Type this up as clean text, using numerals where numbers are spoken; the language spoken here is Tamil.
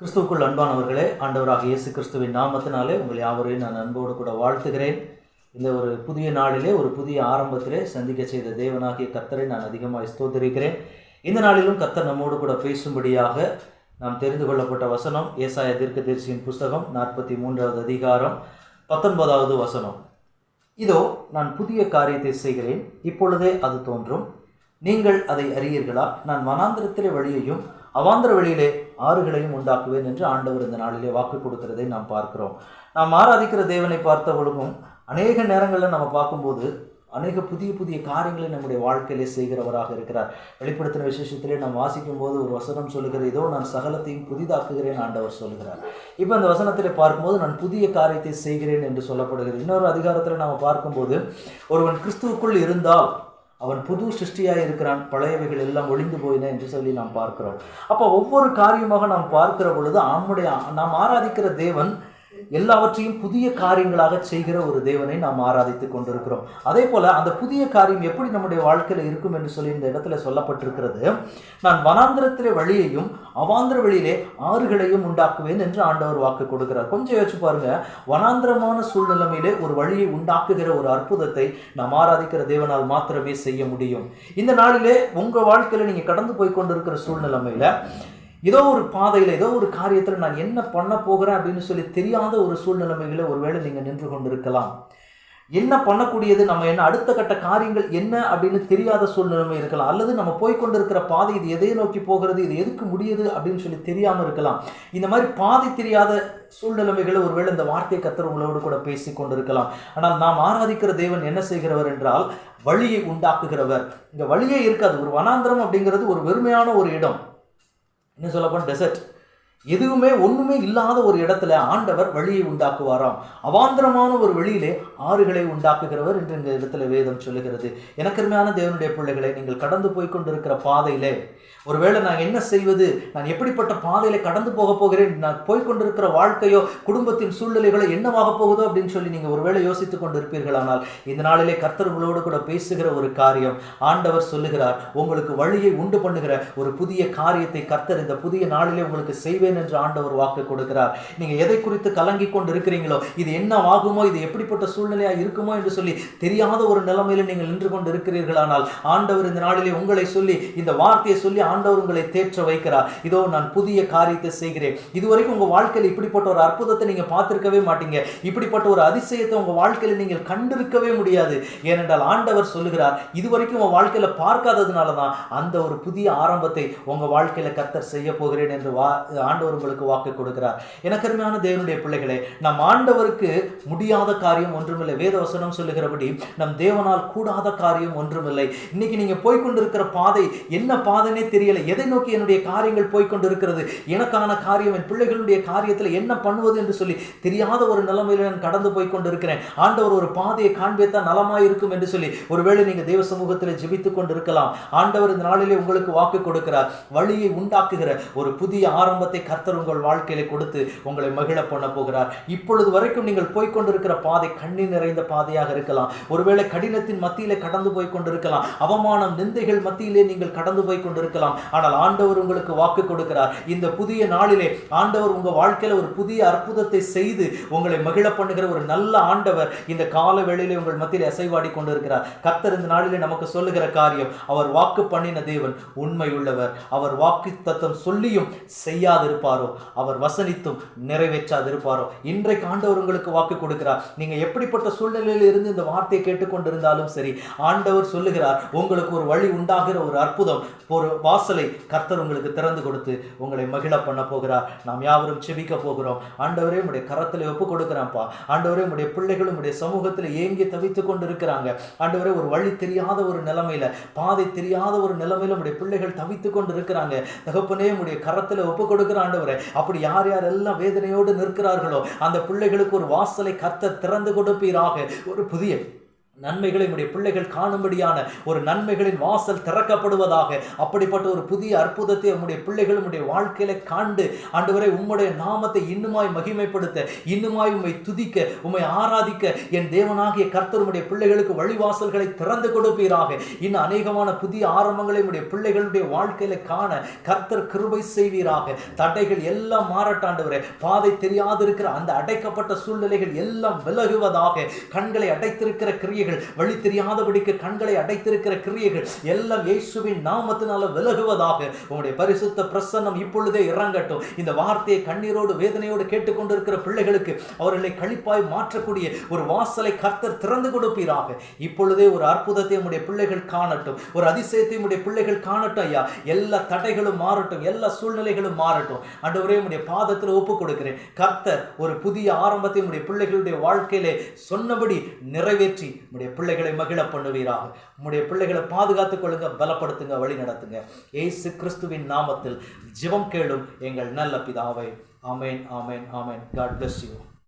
கிறிஸ்துவுக்குள் அன்பானவர்களே, ஆண்டவராக இயேசு கிறிஸ்துவின் நாமத்தினாலே உங்கள் யாவரையும் நான் அன்போடு கூட வாழ்த்துகிறேன். இந்த ஒரு புதிய நாளிலே, ஒரு புதிய ஆரம்பத்திலே சந்திக்க செய்த தேவனாகிய கர்த்தரை நான் அதிகமாக ஸ்தோத்திரிக்கிறேன். இந்த நாளிலும் கர்த்தர் நம்மோடு கூட பேசும்படியாக நாம் தெரிந்து கொள்ளப்பட்ட வசனம் ஏசாயா தீர்க்கதரிசியின் புஸ்தகம் 43வது அதிகாரம் 19வது வசனம். இதோ நான் புதிய காரியத்தை செய்கிறேன், இப்பொழுதே அது தோன்றும், நீங்கள் அதை அறியீர்களா? நான் வனாந்திரத்திலே வழியையும் அவாந்திர வழியிலே ஆறுகளையும் உண்டாக்குவேன் என்று ஆண்டவர் இந்த நாளிலே வாக்கு கொடுக்கிறதை நாம் பார்க்கிறோம். நாம் ஆராதிக்கிற தேவனை பார்த்தவர்களும் அநேக நேரங்களில் நம்ம பார்க்கும்போது அநேக புதிய புதிய காரியங்களை நம்முடைய வாழ்க்கையிலே செய்கிறவராக இருக்கிறார். வெளிப்படுத்தின விசேஷத்திலே நாம் வாசிக்கும் போது ஒரு வசனம் சொல்லுகிற, இதோ நான் சகலத்தையும் புதிதாக்குகிறேன் ஆண்டவர் சொல்லுகிறார். இப்போ அந்த வசனத்திலே பார்க்கும்போது நான் புதிய காரியத்தை செய்கிறேன் என்று சொல்லப்படுகிறது. இன்னொரு அதிகாரத்தில் நாம் பார்க்கும்போது, ஒருவன் கிறிஸ்துவுக்குள் இருந்தால் அவன் புது சிருஷ்டியாக இருக்கிறான், பழையவைகள் எல்லாம் ஒளிந்து போயின என்று சொல்லி நாம் பார்க்கிறோம். அப்போ ஒவ்வொரு காரியமாக நாம் பார்க்கிற பொழுது நாம் ஆராதிக்கிற தேவன் எல்லாவற்றையும் புதிய காரியங்களாக செய்கிற ஒரு தேவனை நாம் ஆராதித்து கொண்டிருக்கிறோம். அதே போல அந்த புதிய காரியம் எப்படி நம்முடைய வாழ்க்கையில் இருக்கும் என்று சொல்லி இந்த இடத்துல சொல்லப்பட்டிருக்கிறது. நான் வனாந்திரத்திலே வழியையும் அவாந்திர வழியிலே ஆறுகளையும் உண்டாக்குவேன் என்று ஆண்டவர் வாக்கு கொடுக்கிறார். கொஞ்சம் யோசிச்சு பாருங்க, வனாந்திரமான சூழ்நிலையிலே ஒரு வழியை உண்டாக்குகிற ஒரு அற்புதத்தை நாம் ஆராதிக்கிற தேவனால் மாத்திரமே செய்ய முடியும். இந்த நாளிலே உங்க வாழ்க்கையில நீங்க கடந்து போய் கொண்டிருக்கிற சூழ்நிலைமையில ஏதோ ஒரு பாதையில், ஏதோ ஒரு காரியத்தில் நான் என்ன பண்ண போகிறேன் அப்படின்னு சொல்லி தெரியாத ஒரு சூழ்நிலைமைகளை ஒருவேளை நீங்கள் நின்று கொண்டிருக்கலாம். என்ன பண்ணக்கூடியது, நம்ம என்ன அடுத்த கட்ட காரியங்கள் என்ன அப்படின்னு தெரியாத சூழ்நிலைமை இருக்கலாம். அல்லது நம்ம போய்கொண்டிருக்கிற பாதை இது எதை நோக்கி போகிறது, இது எதுக்கு முடியுது அப்படின்னு சொல்லி தெரியாமல் இருக்கலாம். இந்த மாதிரி பாதை தெரியாத சூழ்நிலைமைகளை ஒருவேளை இந்த வார்த்தை கர்த்தர் உங்களோடு கூட பேசி கொண்டிருக்கலாம். ஆனால் நாம் ஆராதிக்கிற தேவன் என்ன செய்கிறவர் என்றால் வழியை உண்டாக்குகிறவர். இங்கே வழியே இருக்காது. ஒரு வனாந்திரம் அப்படிங்கிறது ஒரு வெறுமையான ஒரு இடம், இன்னும் சொல்லப்போனால் டெசர்ட், எதுவுமே ஒன்றுமே இல்லாத ஒரு இடத்துல ஆண்டவர் வழியை உண்டாக்குவாராம். அவாந்திரமான ஒரு வழியிலே ஆறுகளை உண்டாக்குகிறவர் என்று இந்த இடத்துல வேதம் சொல்லுகிறது. எனக்கருமையான தேவனுடைய பிள்ளைகளை, நீங்கள் கடந்து போய் கொண்டிருக்கிற பாதையிலே ஒருவேளை நான் என்ன செய்வது, நான் எப்படிப்பட்ட பாதையில கடந்து போக போகிறேன், நான் போய்கொண்டிருக்கிற வாழ்க்கையோ குடும்பத்தின் சூழ்நிலைகளோ என்னவாக போகுதோ அப்படின்னு சொல்லி நீங்கள் ஒருவேளை யோசித்துக் கொண்டிருப்பீர்களானால், இந்த நாளிலே கர்த்தர் உங்களோடு கூட பேசுகிற ஒரு காரியம், ஆண்டவர் சொல்லுகிறார், உங்களுக்கு வழியை உண்டு பண்ணுகிற ஒரு புதிய காரியத்தை கர்த்தர் இந்த புதிய நாளிலே உங்களுக்கு செய்வேன் என்று ஆண்டவர் வாக்கு கொடுக்கிறார். நீங்க எதை குறித்து கலங்கி கொண்டு இருக்கிறீங்களோ, இது என்ன ஆகுமோ, இது எப்படிப்பட்ட சூழ்நிலையா இருக்குமோ என்று சொல்லி தெரியாத ஒரு நிலைமையில நீங்கள் நின்று கொண்டு இருக்கிறீர்களானால், ஆண்டவர் இந்த நாளிலே உங்களை சொல்லி, இந்த வார்த்தையை சொல்லி ஆண்டவர் உங்களை தேற்ற வைக்கிறார். இதோ நான் புதிய காரியத்தை செய்கிறேன். இதுவரைக்கும் உங்க வாழ்க்கையில் இப்படிப்பட்ட ஒரு அற்புதத்தை நீங்க பார்த்திருக்கவே மாட்டீங்க. இப்படிப்பட்ட ஒரு அதிசயத்தை உங்க வாழ்க்கையில் நீங்கள் கண்டிருக்கவே முடியாது. ஏனென்றால் ஆண்டவர் சொல்லுகிறார், இதுவரைக்கும் உங்க வாழ்க்கையில பார்க்காததுனால தான் அந்த ஒரு புதிய ஆரம்பத்தை உங்க வாழ்க்கையில கர்த்தர் செய்ய போகிறேன் என்று ஆண்டவர் உங்களுக்கு வாக்கு கொடுக்கிறார். எனக்கு அருமையான தேவனுடைய பிள்ளைகளே, நம் ஆண்டவருக்கு முடியாத காரியம் ஒன்றுமில்லை. வேதவசனம் சொல்லுகிறபடி நம் தேவனால் கூடாத காரியம் ஒன்றுமில்லை. இன்னைக்கு நீங்க போய்கொண்டிருக்கிற பாதை என்ன பாதைனே தெரியல. எதை நோக்கி என்னுடைய காரியங்கள் போய்கொண்டிருக்கிறது, எனக்கான காரியம், என் பிள்ளைகளுடைய காரியத்தில் என்ன பண்ணுவது என்று சொல்லி தெரியாத ஒரு நிலைமையில நான் கடந்து போய்கொண்டிருக்கிறேன். ஆண்டவர் ஒரு பாதையை காண்பித்தா நலமாய் இருக்கும் என்று சொல்லி ஒருவேளை நீங்க தேவ சமூகத்தில் ஜெபித்துக் கொண்டிருக்கலாம். ஆண்டவர் இந்த நாளிலே உங்களுக்கு வாக்கு கொடுக்கிறார். வழியை உண்டாக்குகிற ஒரு புதிய ஆரம்பத்தை கர்த்தர் உங்கள் வாழ்க்கையில கொடுத்து உங்களை மகிழ பண்ண போகிறார். இப்பொழுது வரைக்கும் நீங்கள் போய்கொண்டிருக்கிற பாதை கண்ணீர் நிறைந்த பாதையாக இருக்கலாம். ஒருவேளை கடினத்தின் மத்தியிலே கடந்து போய்கொண்டிருக்கலாம். அவமானம், நிந்தைகள் மத்தியிலே நீங்கள் கடந்து போய்கொண்டிருக்கலாம். ஆனால் ஆண்டவர் உங்களுக்கு வாக்கு கொடுக்கிறார். இந்த புதிய நாளிலே ஆண்டவர் உங்க வாழ்க்கையில ஒரு புதிய அற்புதத்தை செய்து உங்களை மகிழ பண்ணுகிற ஒரு நல்ல ஆண்டவர் இந்த கால வேளையிலே உங்கள் மத்தியிலே அசைவாடி கொண்டிருக்கிறார். கர்த்தர் இந்த நாளிலே நமக்கு சொல்லுகிற காரியம், அவர் வாக்கு பண்ணின தேவன் உண்மை உள்ளவர். அவர் வாக்கு தத்தம் சொல்லியும் செய்யாதிருப்பாரோ, அவர் வசனித்தும் நிறைவேற்றாதிருப்பாரோ. இன்றைக்கு ஆண்டவர் உங்களுக்கு வாக்கு கொடுக்கிறார். நீங்க எப்படிப்பட்ட சூழ்நிலையில் இருந்து இந்த வார்த்தையை கேட்டுக்கொண்டிருந்தாலும் சரி, ஆண்டவர் சொல்லுகிறார், உங்களுக்கு ஒரு வழி உண்டாகிற ஒரு அற்புதம், ஒரு வாசலை கர்த்தர் உங்களுக்கு திறந்து கொடுத்து உங்களை மகிழ பண்ண போகிறார். நாம் யாவரும் செபிக்க போகிறோம். ஆண்டவரே, உடைய கரத்தில் ஒப்பு கொடுக்கிறான்ப்பா. ஆண்டவரே, உடைய பிள்ளைகளும் உடைய சமூகத்தில் ஏங்கி தவித்துக் கொண்டு இருக்கிறாங்க. ஆண்டவரே, ஒரு வழி தெரியாத ஒரு நிலைமையில, பாதை தெரியாத ஒரு நிலைமையில உடைய பிள்ளைகள் தவித்துக் கொண்டு இருக்கிறாங்க. தகப்பனே, உடைய கரத்தில் ஒப்பு கொடுக்கிற ஆண்டவரே, அப்படி யார் யாரெல்லாம் வேதனையோடு நிற்கிறார்களோ அந்த பிள்ளைகளுக்கு ஒரு வாசலை கர்த்தர் திறந்து கொடுப்பீராக. ஒரு புதிய நன்மைகளை உடைய பிள்ளைகள் காணும்படியான ஒரு நன்மைகளின் வாசல் திறக்கப்படுவதாக. அப்படிப்பட்ட ஒரு புதிய அற்புதத்தை உம்முடைய பிள்ளைகள் உம்முடைய வாழ்க்கையில காண்டு ஆண்டவரே உம்முடைய நாமத்தை இன்னுமாய் மகிமைப்படுத்த, இன்னுமாய் உம்மை துதிக்க, உம்மை ஆராதிக்க என் தேவனாகிய கர்த்தர் உம்முடைய பிள்ளைகளுக்கு வழிவாசல்களை திறந்து கொடுப்பீராக. இன்னும் அநேகமான புதிய ஆரம்பங்களை உம்முடைய பிள்ளைகளுடைய வாழ்க்கையில காண கர்த்தர் கிருபை செய்வீராக. தடைகள் எல்லாம் மாறட்டாண்டவரே, பாதை தெரியாதிருக்கிற அந்த அடைக்கப்பட்ட சூழ்நிலைகள் எல்லாம் விலகுவதாக. கண்களை அடைத்திருக்கிற கிரியைகள், வழி தெரியாதபடிக்கு கண்களை அடைத்திருக்கிற கிரியைகள் எல்லாம் இயேசுவின் நாமத்தினால விலகுவதாக. உம்முடைய பரிசுத்த பிரசன்னம் இப்பொழுதே இறங்கட்டும். இந்த வார்த்தையை கண்ணீரோடு வேதனையோடு கேட்டுக்கொண்டிருக்கிற பிள்ளைகளுக்கு அவர்களை களிப்பாய் மாற்றக்கூடிய ஒரு வாசலை கர்த்தர் திறந்து கொடுப்பீராக. இப்பொழுதே ஒரு அற்புதத்தை உம்முடைய பிள்ளைகள் காணட்டும், ஒரு அதிசயத்தை உம்முடைய பிள்ளைகள் காணட்டும் ஐயா. எல்லா தடைகளும் மாறட்டும், எல்லா சூழ்நிலைகளும் மாறட்டும். ஆண்டவரே உம்முடைய பாதத்தில் ஒப்புக் கொடுக்கிறேன். கர்த்தர் ஒரு புதிய ஆரம்பத்தை உம்முடைய பிள்ளைகளுடைய வாழ்க்கையிலே சொன்னபடி நிறைவேற்றி உம்முடைய பிள்ளைகளை மகிழ பண்ணுவீராக. உம்முடைய பிள்ளைகளை பாதுகாத்துக் கொள்ளுங்க, பலப்படுத்துங்க, வழி நடத்துங்க. இயேசு கிறிஸ்துவின் நாமத்தில் ஜெபம் கேளும் எங்கள் நல்ல பிதாவே. ஆமென், ஆமென், ஆமென். God bless you.